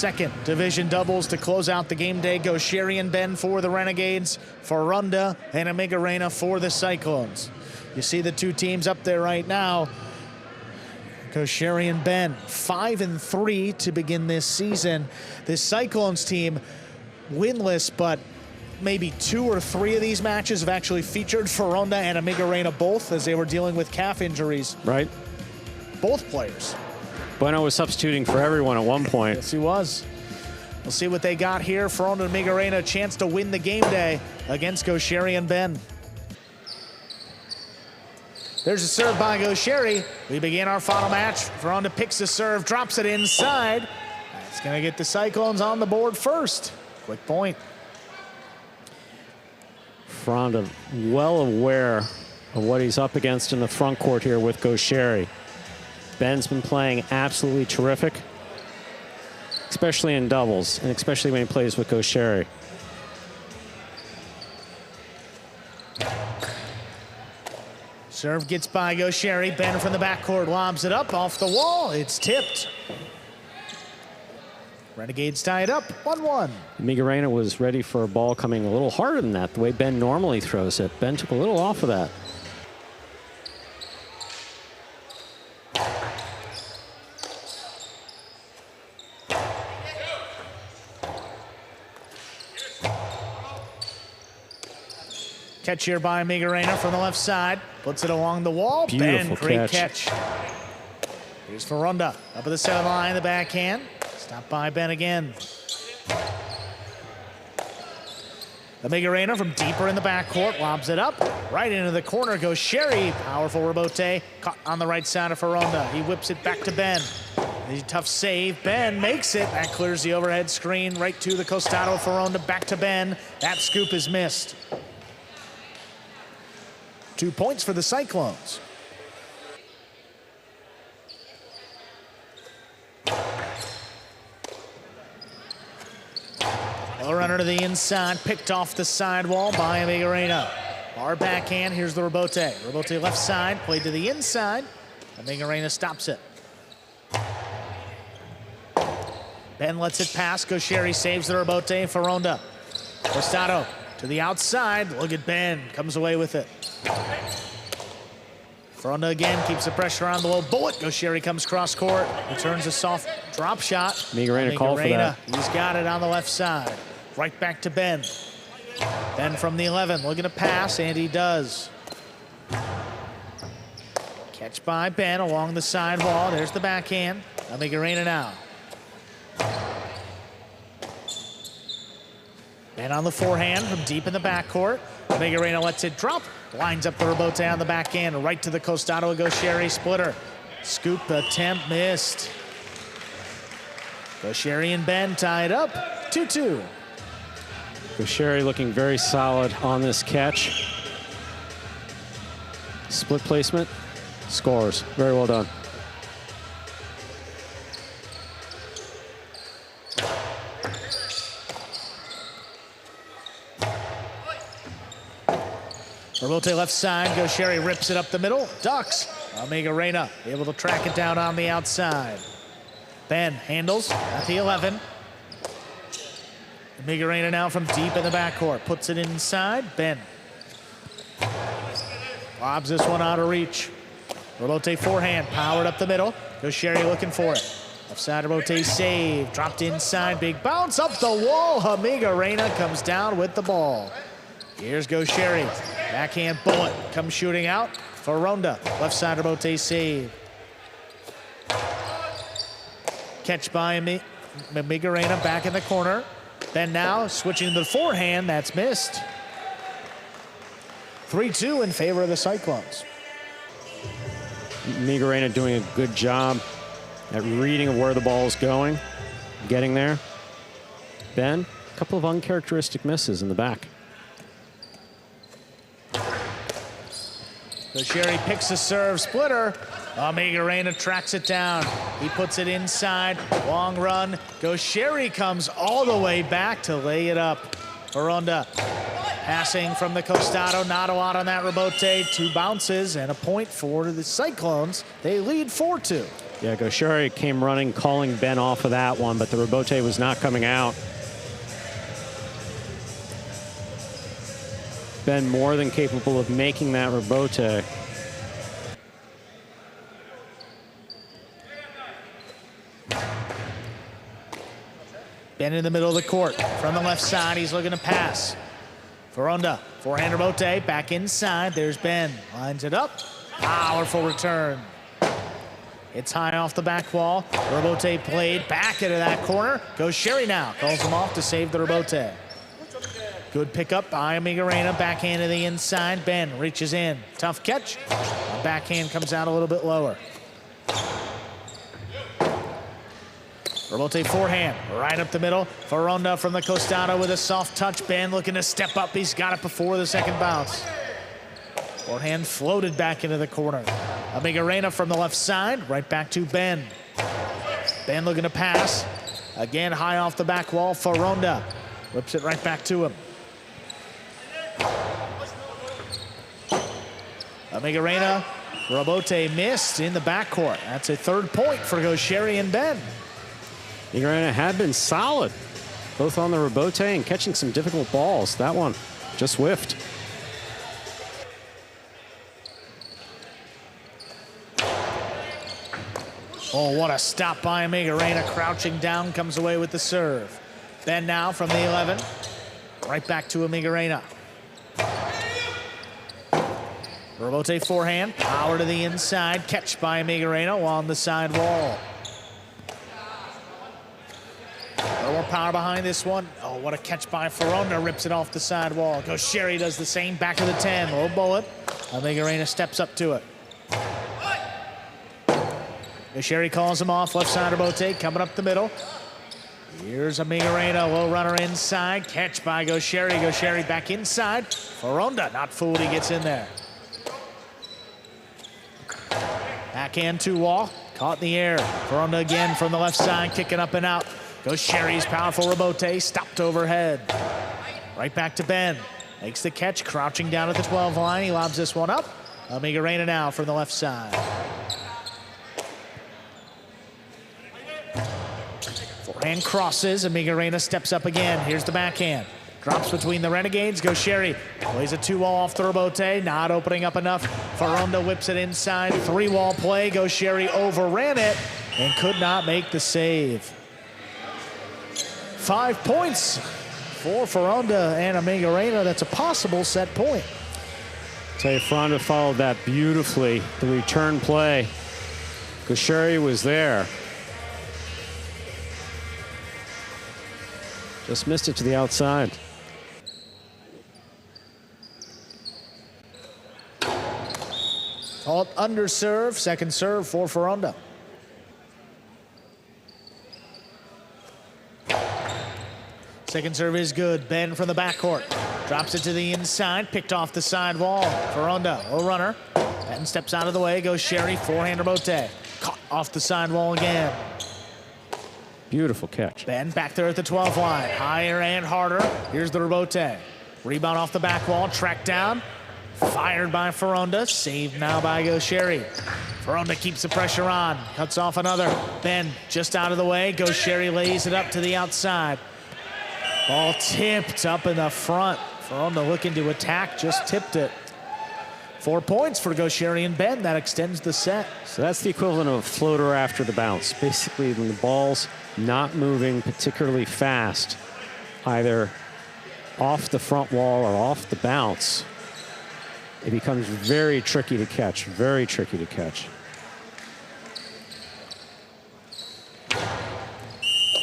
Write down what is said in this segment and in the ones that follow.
second division doubles to close out the game day. Goixerri and Ben for the Renegades, Foronda and Amigorena for the Cyclones. You see the two teams up there right now. Goixerri and Ben, 5-3 to begin this season. This Cyclones team, winless, but maybe 2 or 3 of these matches have actually featured Foronda and Amigorena both, as they were dealing with calf injuries. Right. Both players. Bueno was substituting for everyone at one point. Yes, he was. We'll see what they got here. Foronda and Amigorena, a chance to win the game day against Goixerri and Ben. There's a serve by Goixerri. We begin our final match. Foronda picks the serve, drops it inside. It's going to get the Cyclones on the board first. Quick point. Foronda well aware of what he's up against in the front court here with Goixerri. Ben's been playing absolutely terrific, especially in doubles, and especially when he plays with Goixerri. Serve gets by Goixerri. Ben from the backcourt lobs it up off the wall. It's tipped. Renegades tie it up, 1-1. Amigorena was ready for a ball coming a little harder than that, the way Ben normally throws it. Ben took a little off of that. Catch here by Amigorena from the left side. Puts it along the wall. Beautiful Ben, great catch. Here's Foronda. Up at the center line, the backhand. Stopped by Ben again. Amigorena from deeper in the backcourt lobs it up. Right into the corner. Goixerri. Powerful rebote. Caught on the right side of Foronda. He whips it back to Ben. A tough save. Ben makes it. That clears the overhead screen right to the costado. Foronda back to Ben. That scoop is missed. 2 points for the Cyclones. A runner to the inside, picked off the sidewall by Amigorena. Our backhand, here's the rebote. Rebote left side, played to the inside. Amigorena stops it. Ben lets it pass. Goixerri saves the rebote. Foronda. Costado to the outside. Look at Ben, comes away with it. Foronda again keeps the pressure on the low bullet. Goixerri comes cross court, returns a soft drop shot. Amigorena called for that. He's got it on the left side. Right back to Ben. Ben from the 11 looking to pass, and he does. Catch by Ben along the side wall. There's the backhand. Amigorena now. Ben on the forehand from deep in the backcourt. Amigorena lets it drop. Lines up the rebote on the backhand. Right to the costado of Goixerri. Splitter. Scoop attempt missed. Goixerri and Ben tied up. 2-2. Goixerri looking very solid on this catch. Split placement. Scores. Very well done. Rebote left side. Goixerri rips it up the middle. Ducks. Amigorena able to track it down on the outside. Ben handles at the 11. Amigorena now from deep in the backcourt. Puts it inside. Ben lobs this one out of reach. Rebote forehand. Powered up the middle. Goixerri looking for it. Left side rebote save. Dropped inside. Big bounce up the wall. Amigorena comes down with the ball. Here's Goixerri. Backhand bullet comes shooting out. Foronda, left side rebote save. Catch by Amigorena back in the corner. Then now switching to the forehand, that's missed. 3-2 in favor of the Cyclones. Amigorena doing a good job at reading where the ball is going, getting there. Ben, a couple of uncharacteristic misses in the back. Goixerri picks the serve, splitter. Amigorena tracks it down. He puts it inside, long run. Goixerri comes all the way back to lay it up. Foronda passing from the costado, not a lot on that rebote. 2 bounces and a point for the Cyclones. They lead 4-2. Yeah, Goixerri came running, calling Ben off of that one, but the rebote was not coming out. Ben more than capable of making that rebote. Ben in the middle of the court. From the left side, he's looking to pass. Foronda, forehand rebote, back inside. There's Ben, lines it up. Powerful return. It's high off the back wall. Rebote played back into that corner. Goixerri now, calls him off to save the rebote. Good pickup by Amigorena, backhand to the inside. Ben reaches in, tough catch. Backhand comes out a little bit lower. Rebote forehand, right up the middle. Foronda from the costado with a soft touch. Ben looking to step up. He's got it before the second bounce. Forehand floated back into the corner. Amigorena from the left side, right back to Ben. Ben looking to pass. Again, high off the back wall. Foronda whips it right back to him. Amigorena, rebote missed in the backcourt. That's a third point for Goixerri and Ben. Amigorena had been solid, both on the rebote and catching some difficult balls. That one just whiffed. Oh, what a stop by Amigorena. Crouching down, comes away with the serve. Ben now from the 11. Right back to Amigorena. Rebote forehand, power to the inside. Catch by Amigorena on the side wall. A little more power behind this one. Oh, what a catch by Foronda. Rips it off the side wall. Goixerri does the same, back to the 10. Low bullet. Amigorena steps up to it. Goixerri calls him off. Left side rebote coming up the middle. Here's Amigorena, low runner inside. Catch by Goixerri. Goixerri back inside. Foronda not fooled. He gets in there. Backhand to wall. Caught in the air. Foronda again from the left side, kicking up and out. Goixerri's powerful rebote, stopped overhead. Right back to Ben. Makes the catch, crouching down at the 12 line. He lobs this one up. Amigorena now from the left side. Forehand crosses. Amigorena steps up again. Here's the backhand. Drops between the Renegades. Goixerri plays a 2-wall off the rebote. Not opening up enough. Foronda whips it inside. 3-wall play. Goixerri overran it and could not make the save. 5 points for Foronda and Amigorena. That's a possible set point. Tell you, Foronda followed that beautifully. The return play. Goixerri was there. Just missed it to the outside. Called under serve, second serve for Foronda. Second serve is good. Ben from the backcourt. Drops it to the inside, picked off the side wall. Foronda, a runner. Ben steps out of the way, Goixerri, forehand rebote. Caught off the side wall again. Beautiful catch. Ben back there at the 12 line. Higher and harder. Here's the rebote. Rebound off the back wall, tracked down. Fired by Foronda, saved now by Goixerri. Foronda keeps the pressure on, cuts off another. Ben just out of the way. Goixerri lays it up to the outside. Ball tipped up in the front. Foronda looking to attack, just tipped it. 4 points for Goixerri and Ben. That extends the set. So that's the equivalent of a floater after the bounce. Basically, when the ball's not moving particularly fast, either off the front wall or off the bounce, it becomes very tricky to catch, very tricky to catch.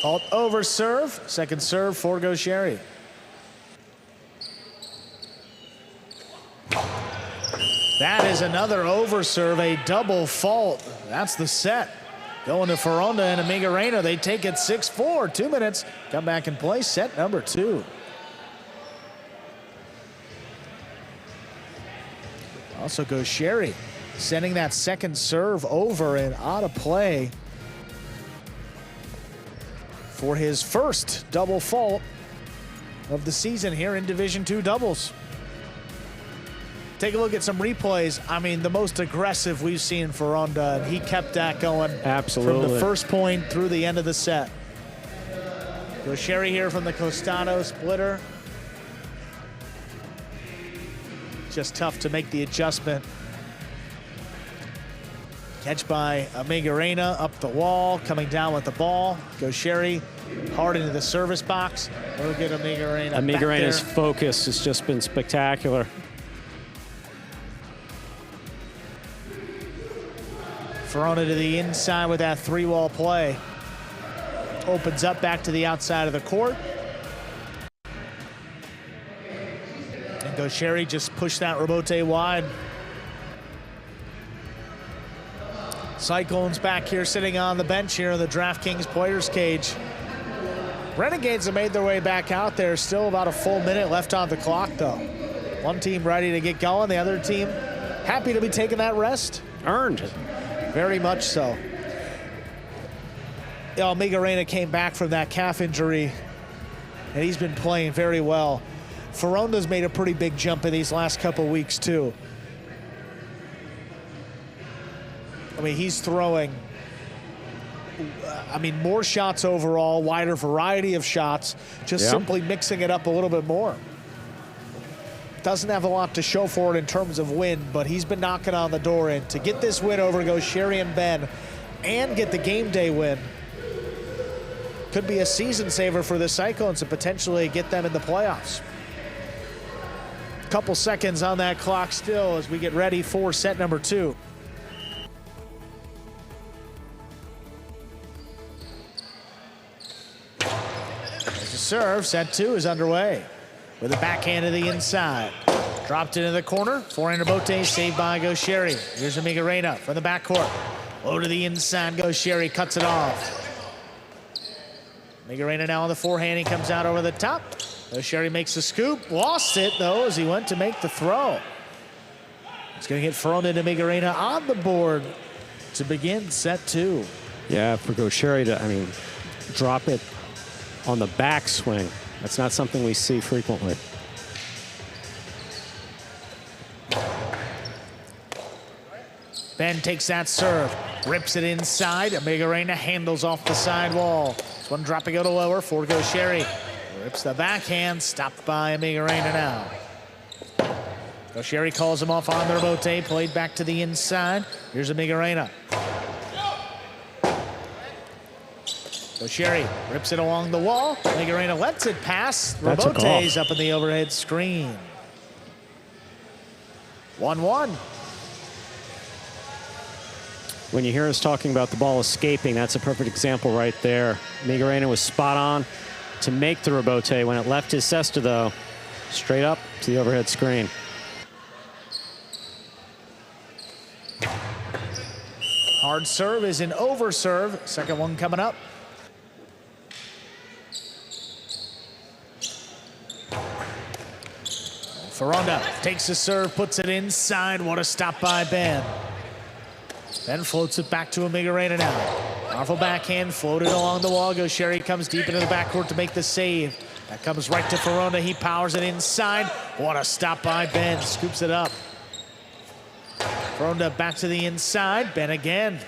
Called over serve, second serve for Goixerri. That is another over serve, a double fault. That's the set. Going to Foronda and Amigorena. They take it 6-4, 2 minutes. Come back and play set number 2. Also Goixerri sending that second serve over and out of play for his first double fault of the season here in Division II doubles. take a look at some replays. I mean, the most aggressive we've seen Foronda, and he kept that going. Absolutely. From the first point through the end of the set. Goixerri here from the Costado splitter. Just tough to make the adjustment. Catch by Amigorena up the wall, coming down with the ball. Goixerri hard into the service box. Look at Amigorena. Amigorena's focus has just been spectacular. Foronda to the inside with that three-wall play. Opens up back to the outside of the court. And Goixerri just pushed that rebote wide. Cyclones back here sitting on the bench here in the DraftKings players cage. Renegades have made their way back out there. Still about a full minute left on the clock though. One team ready to get going, the other team happy to be taking that rest. Earned. Very much so. Amigorena came back from that calf injury, and he's been playing very well. Foronda's made a pretty big jump in these last couple weeks, too. I mean, he's throwing, more shots overall, wider variety of shots, just simply mixing it up a little bit more. Doesn't have a lot to show for it in terms of win, but he's been knocking on the door in. To get this win over Goixerri and Ben and get the game day win could be a season saver for the Cyclones and potentially get them in the playoffs. Couple seconds on that clock still as we get ready for set number 2. There's a serve. Set 2 is underway with a backhand to the inside. Dropped into the corner. Forehand rebote saved by Goixerri. Here's Amigorena from the backcourt. Low to the inside. Goixerri cuts it off. Amigorena now on the forehand. He comes out over the top. Goixerri makes the scoop. Lost it, though, as he went to make the throw. It's going to get Foronda and Amigorena on the board to begin set 2. Yeah, for Goixerri to, drop it on the backswing. That's not something we see frequently. Ben takes that serve, rips it inside. Amigorena handles off the side wall. This one dropping it lower for Goixerri. Rips the backhand, stopped by Amigorena now. Goixerri calls him off on the rebote, played back to the inside. Here's Amigorena. Goixerri rips it along the wall. Amigorena lets it pass. Rebote's up in the overhead screen. 1-1. When you hear us talking about the ball escaping, that's a perfect example right there. Amigorena was spot on to make the rebote. When it left his cesta, though, straight up to the overhead screen. Hard serve is an over serve. Second one coming up. Foronda takes the serve, puts it inside. What a stop by Ben. Ben floats it back to Amigorena now. Powerful backhand, floated along the wall. Goixerri comes deep into the backcourt to make the save. That comes right to Foronda. He powers it inside. What a stop by Ben. Scoops it up. Foronda back to the inside. Ben again.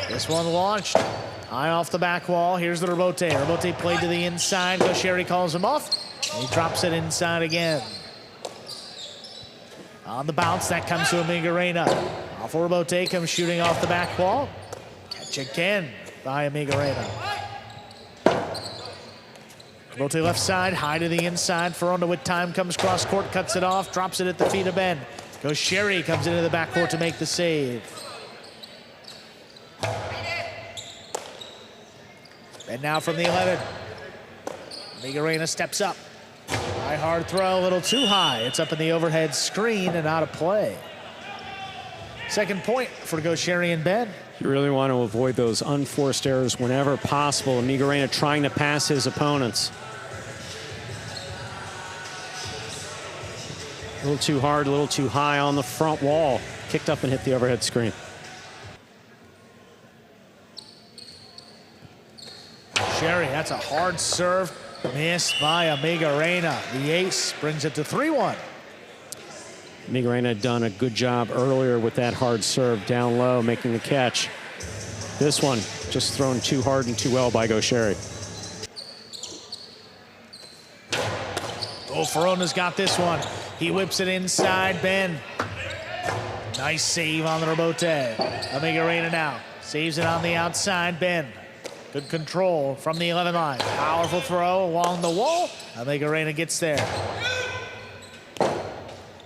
This one launched. High off the back wall. Here's the rebote. Rebote played to the inside. Goixerri calls him off. He drops it inside again. On the bounce, that comes to Amigorena. Off rebote comes shooting off the back wall. Catch again by Amigorena. Rebote left side, high to the inside. Foronda with time comes cross court, cuts it off, drops it at the feet of Ben. Goixerri comes into the backcourt to make the save. Ben now from the 11. Amigorena steps up. High hard throw, a little too high. It's up in the overhead screen and out of play. Second point for Goixerri and Ben. You really want to avoid those unforced errors whenever possible. Amigorena trying to pass his opponents. A little too hard, a little too high on the front wall. Kicked up and hit the overhead screen. Goixerri, that's a hard serve. Missed by Amigorena. The ace brings it to 3-1. Amigorena done a good job earlier with that hard serve down low, making the catch. This one just thrown too hard and too well by Goixerri. Oh, Foronda's got this one. He whips it inside, Ben. Nice save on the rebote. Amigorena now saves it on the outside, Ben. Good control from the 11 line. Powerful throw along the wall. Amigorena gets there.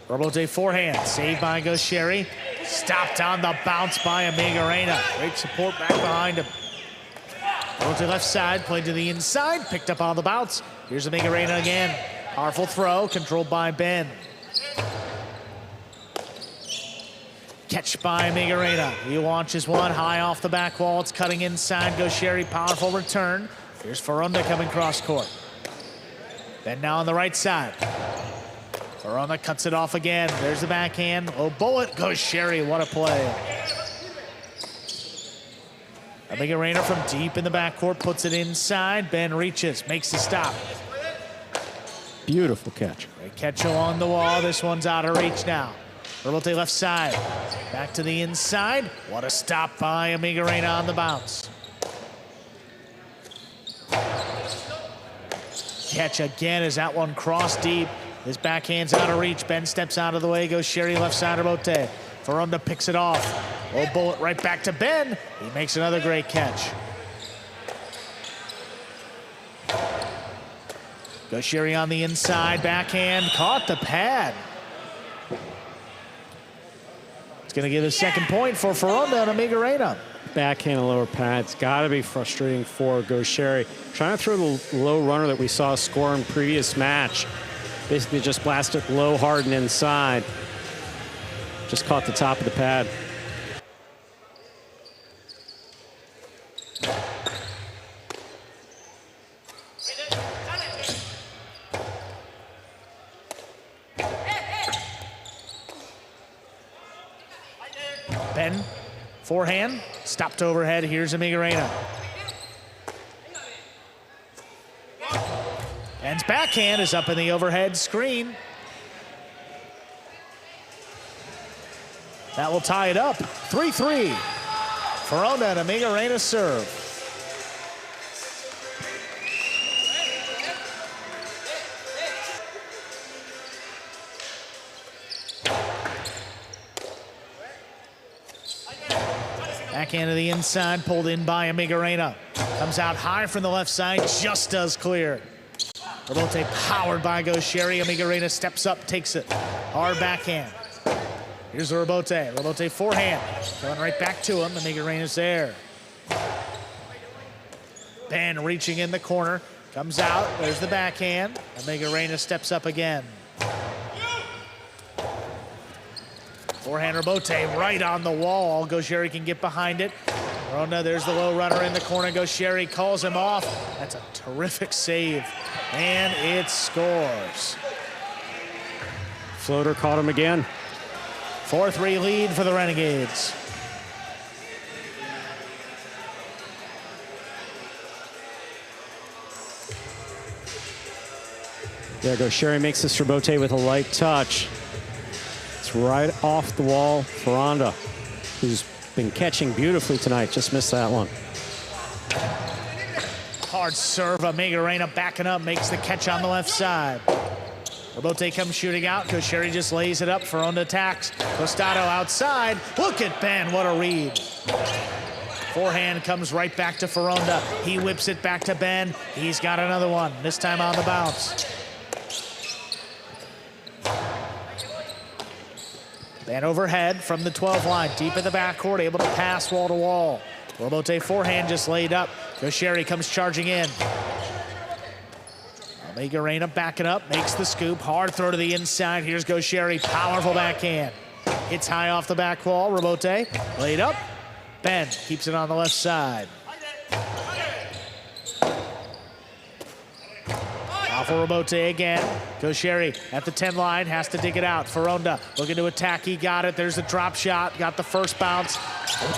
Rebote forehand, saved by Goixerri. Stopped on the bounce by Amigorena. Great support back behind him. Rebote left side, played to the inside, picked up on the bounce. Here's Amigorena again. Powerful throw, controlled by Ben. Catch by Amigorena. He launches one high off the back wall. It's cutting inside. Goixerri, powerful return. Here's Foronda coming cross court. Ben now on the right side. Foronda cuts it off again. There's the backhand. Oh, bullet. Goixerri, what a play. Amigorena from deep in the backcourt puts it inside. Ben reaches, makes the stop. Beautiful catch. Great catch along the wall. This one's out of reach now. Rebote left side. Back to the inside. What a stop by Amigorena on the bounce. Catch again as that one crossed deep. His backhand's out of reach. Ben steps out of the way. Goixerri left side rebote. Foronda picks it off. Oh, bullet right back to Ben. He makes another great catch. Goixerri on the inside. Backhand. Caught the pad. It's going to give a second point for Foronda and Amigorena. Backhand and lower pads. Got to be frustrating for Goixerri. Trying to throw the low runner that we saw score in previous match. Basically just blasted low, hard, and inside. Just caught the top of the pad. Ben, forehand, stopped overhead. Here's Amigorena. Ben's backhand is up in the overhead screen. That will tie it up. 3-3. Foronda and Amigorena serve. Backhand to the inside, pulled in by Amigorena. Comes out high from the left side, just does clear. Rebote powered by Goixerri. Amigorena steps up, takes it. Hard backhand. Here's the rebote. Rebote forehand. Going right back to him. Amigorena's there. Ben reaching in the corner. Comes out. There's the backhand. Amigorena steps up again. Forehand rebote right on the wall. Goixerri can get behind it. Foronda, there's the low runner in the corner. Goixerri calls him off. That's a terrific save. And it scores. Floater caught him again. 4-3 lead for the Renegades. There Goixerri makes this rebote with a light touch. It's right off the wall. Foronda, who's been catching beautifully tonight, just missed that one. Hard serve. Amigorena backing up, makes the catch on the left side. Rebote comes shooting out. Goixerri just lays it up. Foronda attacks. Costado outside. Look at Ben. What a read. Forehand comes right back to Foronda. He whips it back to Ben. He's got another one, this time on the bounce. Ben overhead from the 12 line, deep in the backcourt, able to pass wall to wall. Rebote forehand just laid up. Goixerri comes charging in. Amigorena backing up, makes the scoop. Hard throw to the inside. Here's Goixerri, powerful backhand. Hits high off the back wall. Rebote laid up. Ben keeps it on the left side. Powerful rebote again. Goixerri at the 10 line, has to dig it out. Foronda looking to attack. He got it. There's the drop shot. Got the first bounce.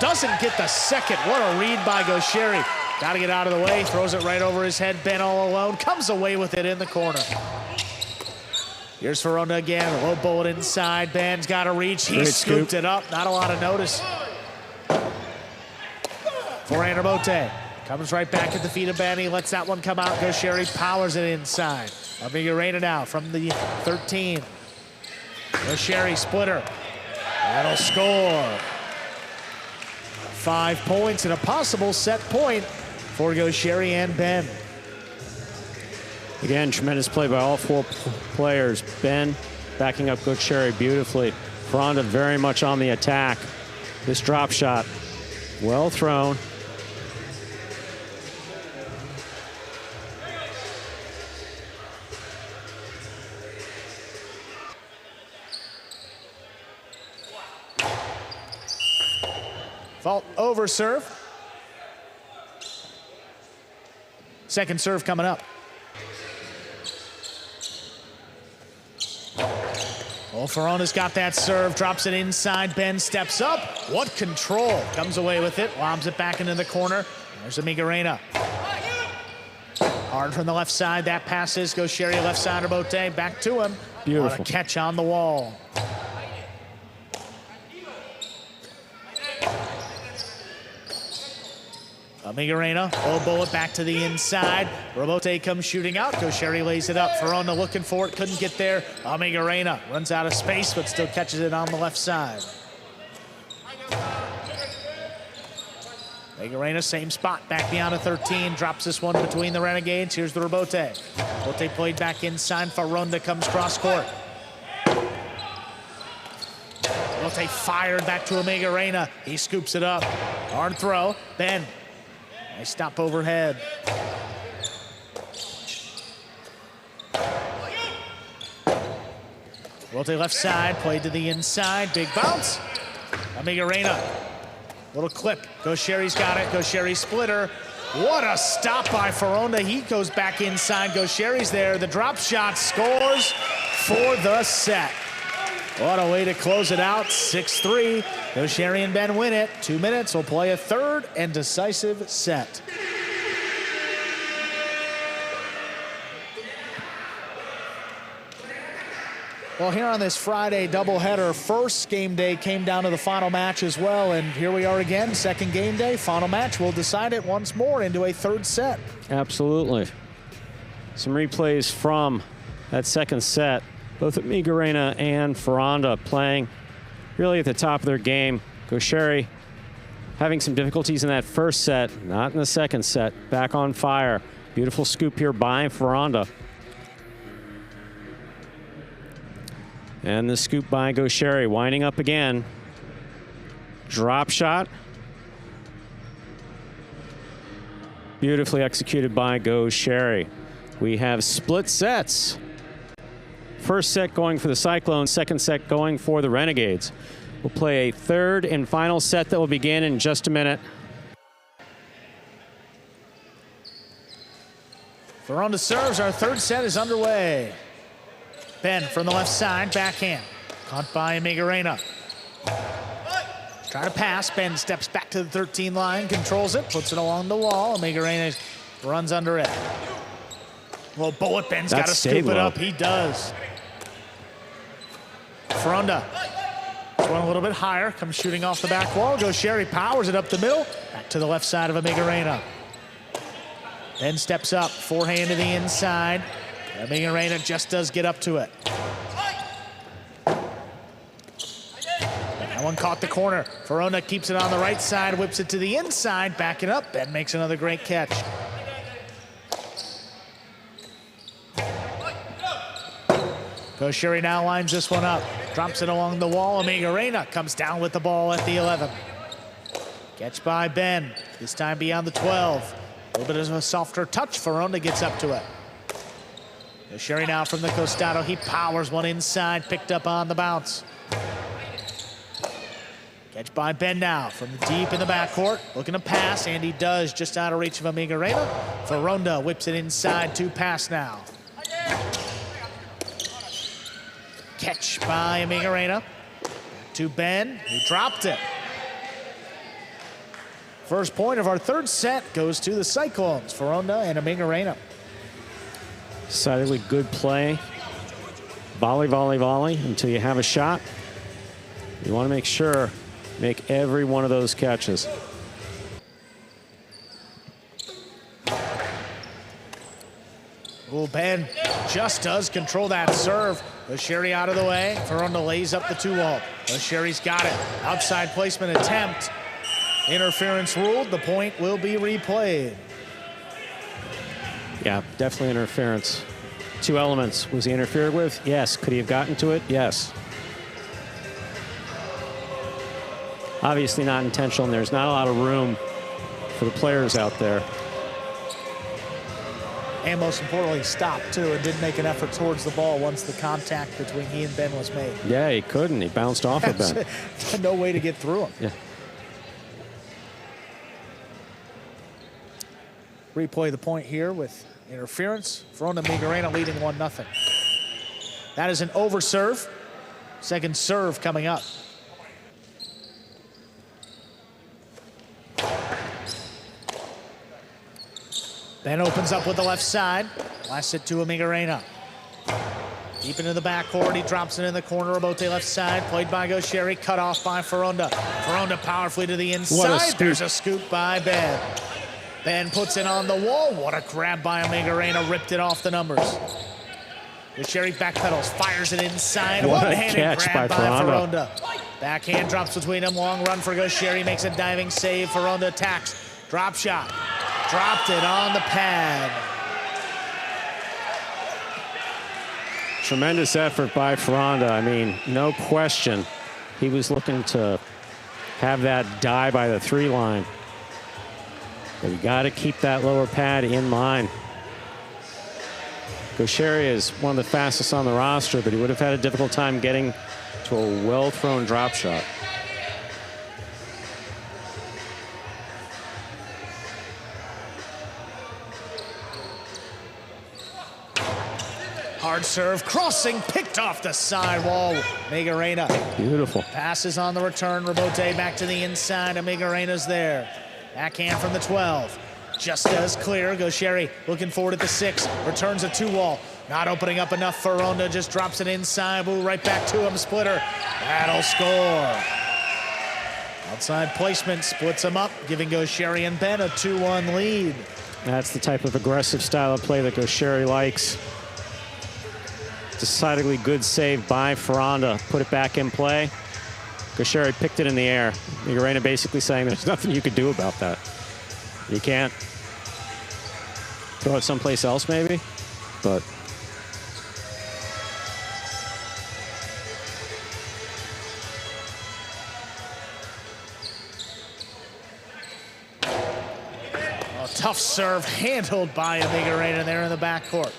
Doesn't get the second. What a read by Goixerri. Got to get out of the way. Throws it right over his head. Ben all alone. Comes away with it in the corner. Here's Foronda again, a low bullet inside. Ben's got a reach. He Great scooped scoop. it up. Not a lot of notice. Forehand Bote comes right back at the feet of Ben. He lets that one come out. Goixerri powers it inside. Amigorena now from the 13. Goixerri splitter. That'll score. 5 points and a possible set point for Goixerri and Ben. Again, tremendous play by all four players. Ben backing up Goixerri beautifully. Foronda very much on the attack. This drop shot, well thrown. Fault over serve. Second serve coming up. Oh, Foronda's got that serve, drops it inside. Ben steps up. What control. Comes away with it, lobs it back into the corner. There's Amigorena. Hard from the left side. That passes. Goixerri left side of Bote. Back to him. Beautiful. What a catch on the wall. Amigorena, low bullet back to the inside. Robote comes shooting out. Goixerri lays it up. Foronda looking for it, couldn't get there. Amigorena runs out of space, but still catches it on the left side. Amigorena, same spot, back beyond a 13. Drops this one between the Renegades. Here's the Robote. Robote played back inside. Foronda comes cross court. Robote fired back to Amigorena. He scoops it up. Hard throw. Ben. Nice stop overhead. Robote left side, played to the inside, big bounce. Amigorena, little clip. Goixerri's got it, Goixerri splitter. What a stop by Foronda. He goes back inside, Goixerri's there. The drop shot scores for the set. What a way to close it out, 6-3. Goixerri and Ben win it. 2 minutes, we'll play a third and decisive set. Well, here on this Friday doubleheader, first game day came down to the final match as well, and here we are again, second game day, final match. We'll decide it once more into a third set. Absolutely. Some replays from that second set. Both Amigorena and Foronda playing really at the top of their game. Goixerri having some difficulties in that first set, not in the second set. Back on fire. Beautiful scoop here by Foronda. And the scoop by Goixerri, winding up again. Drop shot. Beautifully executed by Goixerri. We have split sets. First set going for the Cyclones, second set going for the Renegades. We'll play a third and final set that will begin in just a minute. Foronda serves, our third set is underway. Ben from the left side, backhand. Caught by Amigorena. Trying to pass, Ben steps back to the 13 line, controls it, puts it along the wall. Amigorena runs under it. Well, bullet, Ben's got to scoop it up. He does. Foronda. One a little bit higher, comes shooting off the back wall. Goixerri powers it up the middle. Back to the left side of Amigorena. Ben steps up, forehand to the inside. Amigorena just does get up to it. That one caught the corner. Foronda keeps it on the right side, whips it to the inside, back it up. Ben makes another great catch. Goixerri now lines this one up. Drops it along the wall. Amigorena comes down with the ball at the 11. Catch by Ben. This time beyond the 12. A little bit of a softer touch. Foronda gets up to it. Goixerri now from the costado. He powers one inside. Picked up on the bounce. Catch by Ben now from deep in the backcourt. Looking to pass, and he does, just out of reach of Amigorena. Foronda whips it inside to pass now. Catch by Amigorena. To Ben, who dropped it. First point of our third set goes to the Cyclones, Foronda and Amigorena. Decidedly good play. Volley, volley, volley until you have a shot. You want to make sure, make every one of those catches. Oh, Ben just does control that serve. Goixerri out of the way. Foronda lays up the 2-wall. Goixerri's got it. Outside placement attempt. Interference ruled. The point will be replayed. Yeah, definitely interference. 2 elements. Was he interfered with? Yes. Could he have gotten to it? Yes. Obviously not intentional, and there's not a lot of room for the players out there. And most importantly, stopped too and didn't make an effort towards the ball once the contact between he and Ben was made. Yeah, he couldn't. He bounced off of Ben. No way to get through him. Yeah. Replay the point here with interference. Foronda Amigorena leading 1-0. That is an over serve. Second serve coming up. Ben opens up with the left side. Last it to Amigorena. Deep into the backcourt. He drops it in the corner. Rabote left side. Played by Goixerri. Cut off by Foronda. Foronda powerfully to the inside. There's a scoop by Ben. Ben puts it on the wall. What a grab by Amigorena. Ripped it off the numbers. Goixerri backpedals. Fires it inside. One-handed grab by Foronda. Backhand drops between them. Long run for Goixerri. Makes a diving save. Foronda attacks. Drop shot. Dropped it on the pad. Tremendous effort by Foronda. I mean, no question. He was looking to have that die by the 3 line. But you got to keep that lower pad in line. Goixerri is one of the fastest on the roster, but he would have had a difficult time getting to a well-thrown drop shot. Hard serve, crossing, picked off the sidewall. Amigorena. Beautiful. Passes on the return. Rabote back to the inside. Amigorena's there. Backhand from the 12. Just as clear. Goixerri looking forward at the 6. Returns a 2-wall. Not opening up enough. Foronda just drops it inside. Ooh, right back to him. Splitter. That'll score. Outside placement splits them up, giving Goixerri and Ben a 2-1 lead. That's the type of aggressive style of play that Goixerri likes. Decidedly good save by Foronda. Put it back in play. Goixerri picked it in the air. Amigorena basically saying there's nothing you could do about that. You can't throw it someplace else maybe, but tough serve handled by Amigorena there in the backcourt.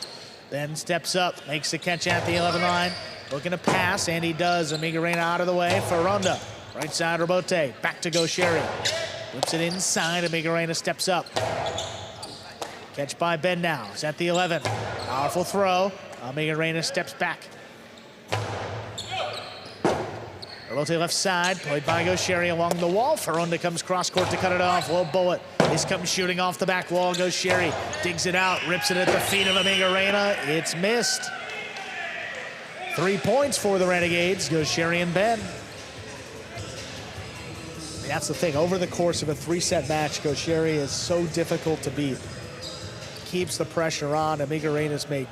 Ben steps up, makes the catch at the 11 line. Looking to pass, and he does. Amigorena out of the way. Foronda, right side Rabote. Back to Goixerri. Whips it inside. Amigorena steps up. Catch by Ben now. He's at the 11. Powerful throw. Amigorena steps back. Rabote left side, played by Goixerri along the wall. Foronda comes cross court to cut it off. Low bullet. This comes shooting off the back wall. Goixerri digs it out, rips it at the feet of Amigorena. It's missed. 3 points for the Renegades, Goixerri and Ben. That's the thing. Over the course of a 3-set match, Goixerri is so difficult to beat. Keeps the pressure on. Amigorena's made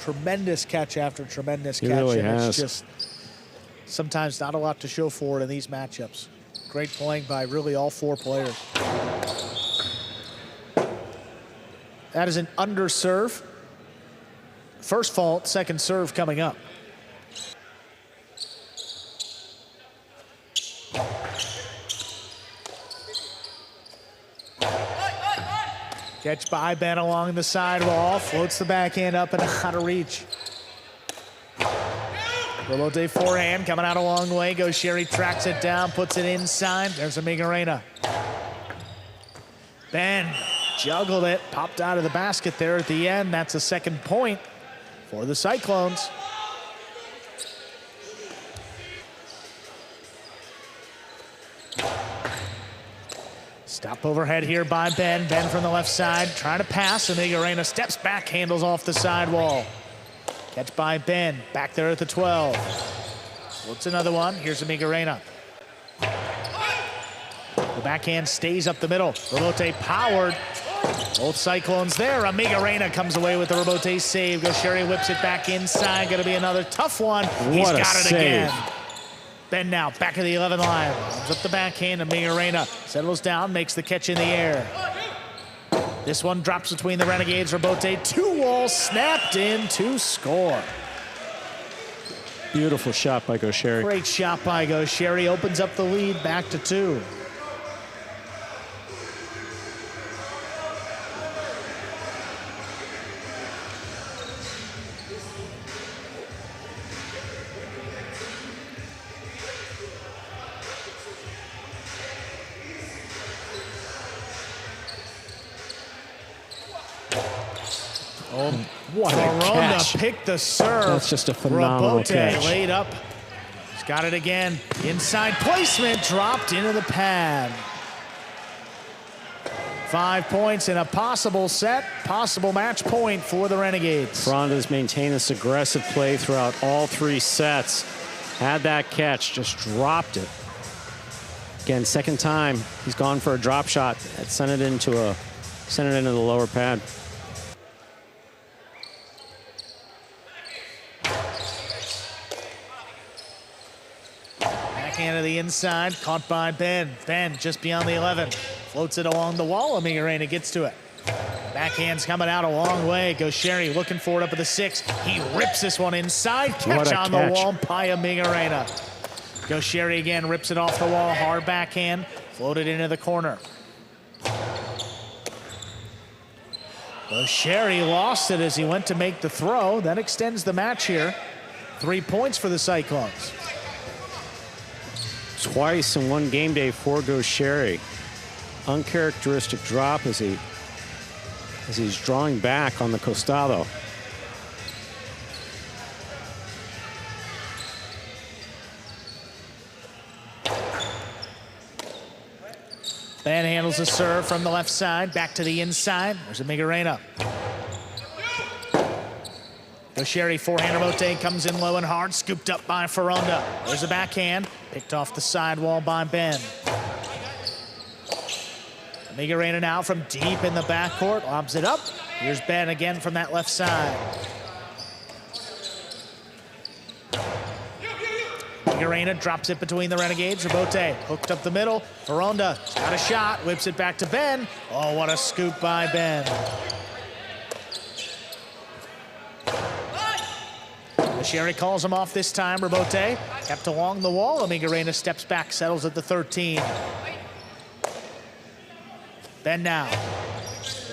tremendous catch after tremendous catch. Really and has. It's just sometimes not a lot to show for it in these matchups. Great playing by really all 4 players. That is an under serve. First fault, second serve coming up. Catch by Ben along the sidewall, floats the backhand up and out of reach. Rabote forehand coming out a long way. Goixerri tracks it down, puts it inside. There's Amigorena. Ben juggled it, popped out of the basket there at the end. That's a second point for the Cyclones. Stop overhead here by Ben. Ben from the left side, trying to pass. Amigorena steps back, handles off the sidewall. Catch by Ben, back there at the 12. What's another one? Here's Amigorena. The backhand stays up the middle. Rebote powered. Both Cyclones there. Amigorena comes away with the rebote save. Goixerri whips it back inside. Gonna be another tough one. He's got it again. Ben now, back of the 11 line. Comes up the backhand. Amigorena settles down, makes the catch in the air. This one drops between the Renegades. Rebote, two walls, snapped in to score. Beautiful shot by Goixerri. Great shot by Goixerri. Opens up the lead back to 2. Oh, what a Foronda catch. picked the serve. That's just a phenomenal Rebote catch. laid up. He's got it again. Inside placement, dropped into the pad. 5 points in a possible set, possible match point for the Renegades. Foronda's maintained this aggressive play throughout all 3 sets. Had that catch, just dropped it. Again, second time he's gone for a drop shot. Sent it into the lower pad. Backhand to the inside, caught by Ben. Ben just beyond the 11. Floats it along the wall. Amigorena gets to it. Backhand's coming out a long way. Goixerri looking for it up at the 6. He rips this one inside. Catch on the wall by Amigorena. Goixerri again rips it off the wall. Hard backhand. Floated into the corner. Goixerri lost it as he went to make the throw. That extends the match here. 3 points for the Cyclones. Twice in one game day for Goixerri. Uncharacteristic drop as he's drawing back on the costado. Ben handles the serve from the left side, back to the inside. There's Amigorena. Goixerri forehand rebote comes in low and hard, scooped up by Foronda. There's a backhand, picked off the sidewall by Ben. Amigorena now from deep in the backcourt, lobs it up. Here's Ben again from that left side. Amigorena drops it between the Renegades. Rebote hooked up the middle. Foronda got a shot, whips it back to Ben. Oh, what a scoop by Ben. Goixerri calls him off this time. Rebote kept along the wall. Amigorena steps back, settles at the 13. Ben now.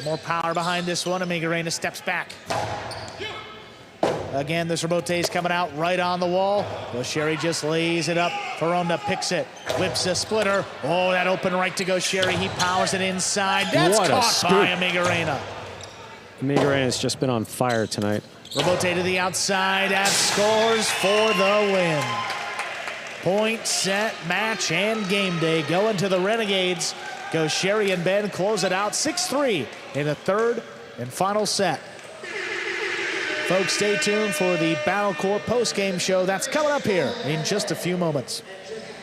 More power behind this one. Amigorena steps back. Again, this rebote is coming out right on the wall. Goixerri just lays it up. Foronda picks it, whips a splitter. Oh, that open right to Goixerri. He powers it inside. That's caught by Amigorena. Amigorena's just been on fire tonight. Rebote to the outside. That scores for the win. Point, set, match, and game day going to the Renegades. Goixerri and Ben close it out 6-3 in the third and final set. Folks, stay tuned for the Battle Court post-game show. That's coming up here in just a few moments.